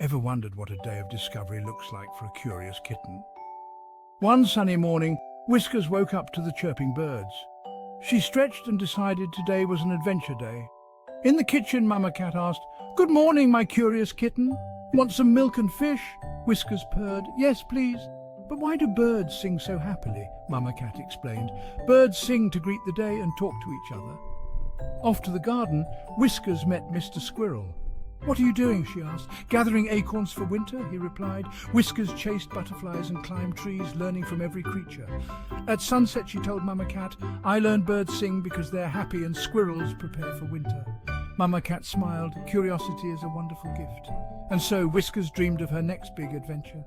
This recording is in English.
Ever wondered what a day of discovery looks like for a curious kitten? One sunny morning, Whiskers woke up to the chirping birds. She stretched and decided today was an adventure day. In the kitchen, Mama Cat asked, "Good morning, my curious kitten. Want some milk and fish?" Whiskers purred, "Yes, please." "But why do birds sing so happily?" Mama Cat explained. "Birds sing to greet the day and talk to each other." Off to the garden, Whiskers met Mr. Squirrel. "What are you doing?" she asked. "Gathering acorns for winter," he replied. Whiskers chased butterflies and climbed trees, learning from every creature. At sunset, she told Mama Cat, "I learned birds sing because they're happy and squirrels prepare for winter." Mama Cat smiled. Curiosity is a wonderful gift. And so Whiskers dreamed of her next big adventure.